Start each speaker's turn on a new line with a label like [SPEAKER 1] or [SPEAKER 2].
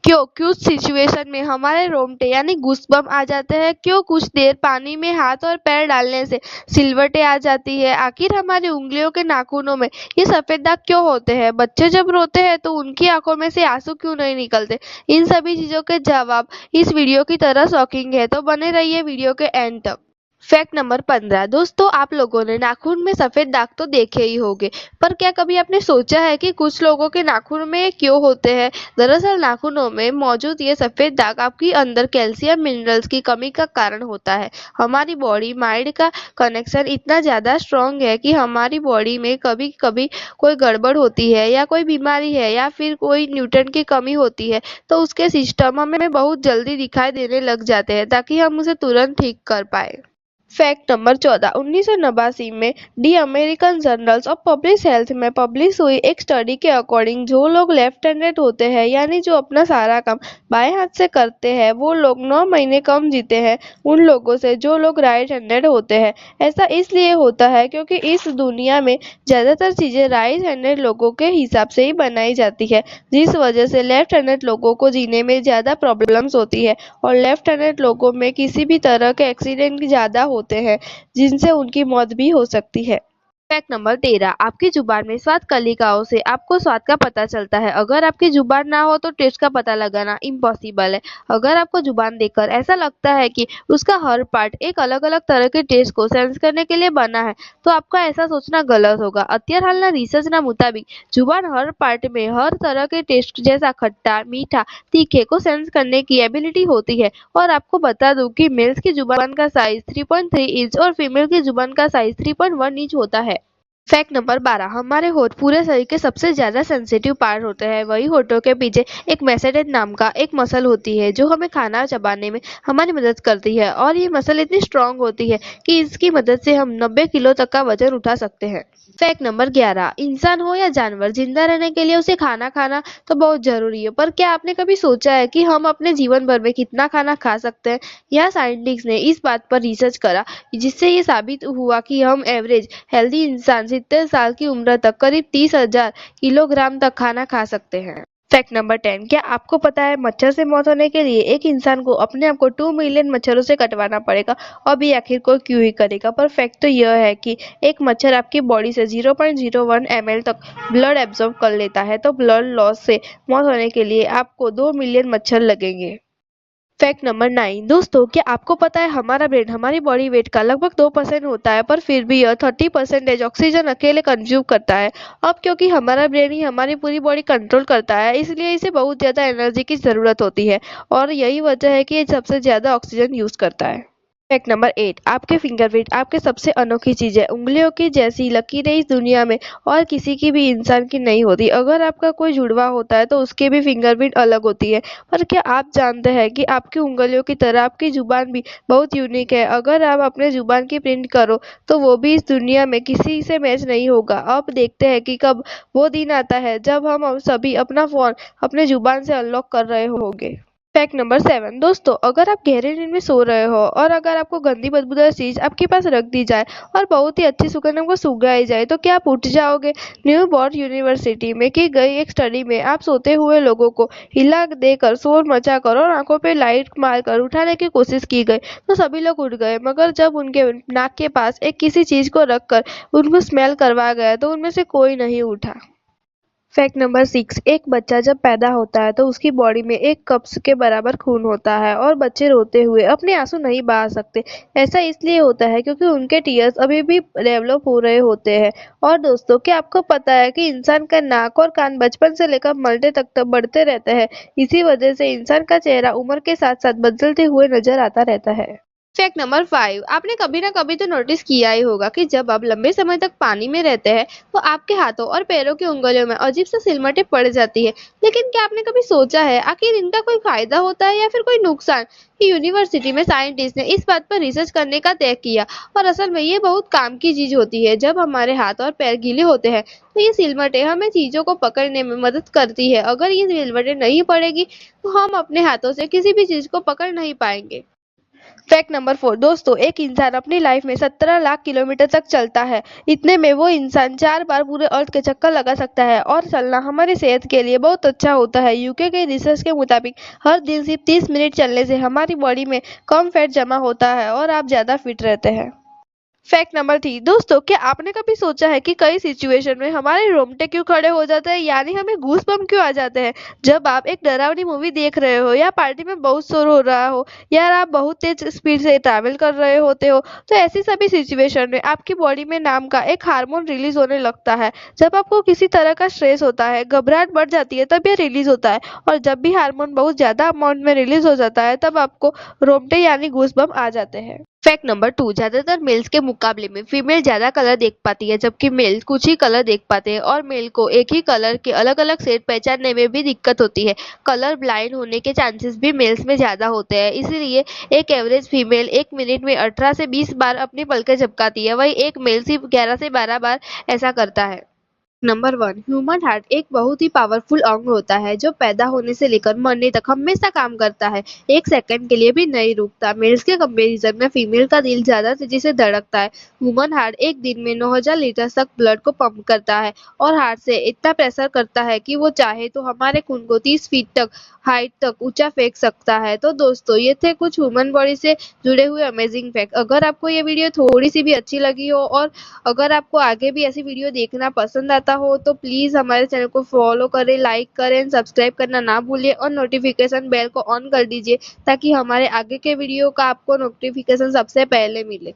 [SPEAKER 1] क्यों कुछ सिचुएशन में हमारे रोंगटे यानी गूज़बम्प आ जाते हैं? क्यों कुछ देर पानी में हाथ और पैर डालने से सिलवटें आ जाती है? आखिर हमारी उंगलियों के नाखूनों में ये सफेद दाग क्यों होते हैं? बच्चे जब रोते हैं तो उनकी आंखों में से आंसू क्यों नहीं निकलते? इन सभी चीजों के जवाब इस वीडियो की तरह शॉकिंग है, तो बने रहिए वीडियो के एंड तक। Fact number 15। दोस्तों, आप लोगों ने नाखून में सफेद दाग तो देखे ही होंगे, पर क्या कभी आपने सोचा है कि कुछ लोगों के नाखून में क्यों होते हैं? दरअसल नाखूनों में मौजूद ये सफेद दाग आपके अंदर कैल्शियम मिनरल्स की कमी का कारण होता है। हमारी बॉडी माइंड का कनेक्शन इतना ज्यादा स्ट्रांग है कि हमारी बॉडी में कभी कभी कोई गड़बड़ होती है या कोई बीमारी है या फिर कोई न्यूट्रन की कमी होती है, तो उसके सिस्टम हमें बहुत जल्दी दिखाई देने लग जाते हैं ताकि हम उसे तुरंत ठीक कर पाए। Fact number 14। 1989 में the American journals of public health में पब्लिश हुई एक स्टडी के अकॉर्डिंग जो लोग लेफ्ट हैंडेड होते हैं यानी जो अपना सारा काम बाएं हाथ से करते हैं, वो लोग 9 महीने कम जीते हैं उन लोगों से जो लोग राइट हैंडेड होते हैं। ऐसा इसलिए होता है क्योंकि इस दुनिया में ज्यादातर चीजें राइट हैंडेड लोगों के हिसाब से ही बनाई जाती है, जिस वजह से लेफ्ट हैंडेड लोगों को जीने में ज्यादा प्रॉब्लम्स होती है और लेफ्ट हैंडेड लोगों में किसी भी तरह के एक्सीडेंट ज्यादा होते हैं जिनसे उनकी मौत भी हो सकती है। Fact number 13। आपकी जुबान में स्वाद कलिकाओं से आपको स्वाद का पता चलता है। अगर आपकी जुबान ना हो तो टेस्ट का पता लगाना इम्पॉसिबल है। अगर आपको जुबान देखकर ऐसा लगता है कि उसका हर पार्ट एक अलग अलग तरह के टेस्ट को सेंस करने के लिए बना है, तो आपका ऐसा सोचना गलत होगा। અત્યાર હાલના રિસર્ચના मुताबिक जुबान हर पार्ट में हर तरह के टेस्ट जैसा खट्टा, मीठा, तीखे को सेंस करने की एबिलिटी होती है। और आपको बता दूं कि मेल्स की जुबान का साइज 3.3 इंच और फीमेल की जुबान का साइज 3.1 इंच होता है। Fact number 12। हमारे होठ पूरे शरीर के सबसे ज्यादा सेंसिटिव पार्ट होते हैं। वही होठों के पीछे एक मैसेडेट नाम का एक मसल होती है जो हमें खाना चबाने में हमारी मदद करती है, और ये मसल इतनी स्ट्रांग होती है कि इसकी मदद से हम 90 किलो तक का वजन उठा सकते हैं। Fact number 11। इंसान हो या जानवर, जिंदा रहने के लिए उसे खाना खाना तो बहुत जरूरी है, पर क्या आपने कभी सोचा है कि हम अपने जीवन भर में कितना खाना खा सकते हैं? यहाँ साइंटिस्ट ने इस बात पर रिसर्च करा जिससे ये साबित हुआ कि हम एवरेज हेल्दी इंसान 70 साल की उम्र तक करीब 30,000 किलोग्राम तक खाना खा सकते हैं। Fact number 10। क्या आपको पता है मच्छर से मौत होने के लिए एक इंसान को अपने आप को 2 मिलियन मच्छरों से कटवाना पड़ेगा? अब ये आखिर को क्यों ही करेगा? पर फैक्ट तो यह है कि एक मच्छर आपकी बॉडी से 0.01 ml तक ब्लड एब्जॉर्ब कर लेता है, तो ब्लड लॉस से मौत होने के लिए आपको 2 मिलियन मच्छर लगेंगे। Fact number 9। दोस्तों, क्या आपको पता है हमारा ब्रेन हमारी बॉडी वेट का लगभग 2% होता है, पर फिर भी यह 30% ऑक्सीजन अकेले कंज्यूम करता है। अब क्योंकि हमारा ब्रेन ही हमारी पूरी बॉडी कंट्रोल करता है, इसलिए इसे बहुत ज्यादा एनर्जी की जरूरत होती है, और यही वजह है कि ये सबसे ज्यादा ऑक्सीजन यूज करता है। Fact number 8। आपके फिंगरप्रिंट आपके सबसे अनोखी चीज है। उंगलियों की जैसी लकीरें इस दुनिया में और किसी की भी इंसान की नहीं होती। अगर आपका कोई जुड़वा होता है तो उसके भी फिंगरप्रिंट अलग होती है, पर क्या आप जानते हैं कि आपकी उंगलियों की तरह आपकी जुबान भी बहुत यूनिक है? अगर आप अपने जुबान की प्रिंट करो तो वो भी इस दुनिया में किसी से मैच नहीं होगा। अब देखते हैं कि कब वो दिन आता है जब हम सभी अपना फोन अपने जुबान से अनलॉक कर रहे होंगे। Fact number 7। दोस्तों, अगर आप गहरे नींद में सो रहे हो और अगर आपको गंदी बदबूदार चीज आपके पास रख दी जाए और बहुत ही अच्छी सुगंध को सुंघाई जाए, तो क्या आप उठ जाओगे? न्यूपोर्ट यूनिवर्सिटी में की गई एक स्टडी में आप सोते हुए लोगों को हिला देकर, शोर मचाकर और आंखों पे लाइट मारकर उठाने की कोशिश की गई, तो सभी लोग उठ गए, मगर जब उनके नाक के पास एक किसी चीज को रखकर उनको स्मेल करवाया गया तो उनमें से कोई नहीं उठा। Fact number 6। एक बच्चा जब पैदा होता है तो उसकी बॉडी में 1 कप के बराबर खून होता है, और बच्चे रोते हुए अपने आंसू नहीं बहा सकते। ऐसा इसलिए होता है क्योंकि उनके टीयर्स अभी भी डेवलप हो रहे होते हैं। और दोस्तों, क्या आपको पता है कि इंसान का नाक और कान बचपन से लेकर मरने तक बढ़ते रहते हैं? इसी वजह से इंसान का चेहरा उम्र के साथ साथ बदलते हुए नजर आता रहता है। Fact number 5। आपने कभी ना कभी तो नोटिस किया ही होगा कि जब आप लंबे समय तक पानी में रहते हैं तो आपके हाथों और पैरों की उंगलियों में अजीब सा सिलमटें पड़ जाती है। लेकिन क्या आपने कभी सोचा है आखिर इनका कोई फायदा होता है या फिर कोई नुकसान? यूनिवर्सिटी में साइंटिस्ट ने इस बात पर रिसर्च करने का तय किया, और असल में ये बहुत काम की चीज होती है। जब हमारे हाथ और पैर गीले होते हैं तो ये सिलमटें हमें चीजों को पकड़ने में मदद करती है। अगर ये सिलमटें नहीं पड़ेगी तो हम अपने हाथों से किसी भी चीज को पकड़ नहीं पाएंगे। फैक्ट नंबर 4 दोस्तों, एक इंसान अपनी लाइफ में 17 लाख किलोमीटर तक चलता है। इतने में वो इंसान 4 बार पूरे अर्थ के चक्कर लगा सकता है और चलना हमारी सेहत के लिए बहुत अच्छा होता है। यूके के रिसर्च के मुताबिक हर दिन सिर्फ 30 मिनट चलने से हमारी बॉडी में कम फैट जमा होता है और आप ज्यादा फिट रहते हैं। फैक्ट नंबर 3 दोस्तों, क्या आपने कभी सोचा है कि कई सिचुएशन में हमारे रोंगटे क्यों खड़े हो जाते हैं, यानी हमें गूज़बम्प क्यों आ जाते हैं? जब आप एक डरावनी मूवी देख रहे हो या पार्टी में बहुत शोर हो रहा हो या आप बहुत तेज स्पीड से ट्रैवल कर रहे होते हो, तो ऐसी सभी सिचुएशन में आपकी बॉडी में नाम का एक हार्मोन रिलीज होने लगता है। जब आपको किसी तरह का स्ट्रेस होता है, घबराहट बढ़ जाती है, तब ये रिलीज होता है और जब भी हार्मोन बहुत ज्यादा अमाउंट में रिलीज हो जाता है, तब आपको रोंगटे यानी गूज़बम्प आ जाते हैं। फैक्ट नंबर 2 ज्यादातर मेल्स के मुकाबले में फीमेल ज्यादा कलर देख पाती है, जबकि मेल कुछ ही कलर देख पाते हैं और मेल को एक ही कलर के अलग अलग शेड पहचानने में भी दिक्कत होती है। कलर ब्लाइंड होने के चांसेस भी मेल्स में ज्यादा होते हैं, इसीलिए एक एवरेज फीमेल 1 मिनट में 18 से 20 बार अपनी पलकें झपकाती है, वही एक मेल सिर्फ 11 से 12 बार ऐसा करता है। नंबर 1 ह्यूमन हार्ट एक बहुत ही पावरफुल अंग होता है जो पैदा होने से लेकर मरने तक हमेशा काम करता है, एक सेकंड के लिए भी नहीं रुकता। मेल्स के कंपैरिजन में फीमेल का दिल ज्यादा तेजी से धड़कता है। ह्यूमन हार्ट एक दिन में 9000 लीटर तक ब्लड को पंप करता है और हार्ट से इतना प्रेशर करता है कि वो चाहे तो हमारे खून को 30 फीट तक हाइट तक ऊंचा फेंक सकता है। तो दोस्तों, ये थे कुछ ह्यूमन बॉडी से जुड़े हुए अमेजिंग फैक्ट। अगर आपको ये वीडियो थोड़ी सी भी अच्छी लगी हो और अगर आपको आगे भी ऐसी वीडियो देखना पसंद आता हो तो प्लीज हमारे चैनल को फॉलो करें, लाइक करें, सब्सक्राइब करना ना भूलिए और नोटिफिकेशन बेल को ऑन कर दीजिए ताकि हमारे आगे के वीडियो का आपको नोटिफिकेशन सबसे पहले मिले।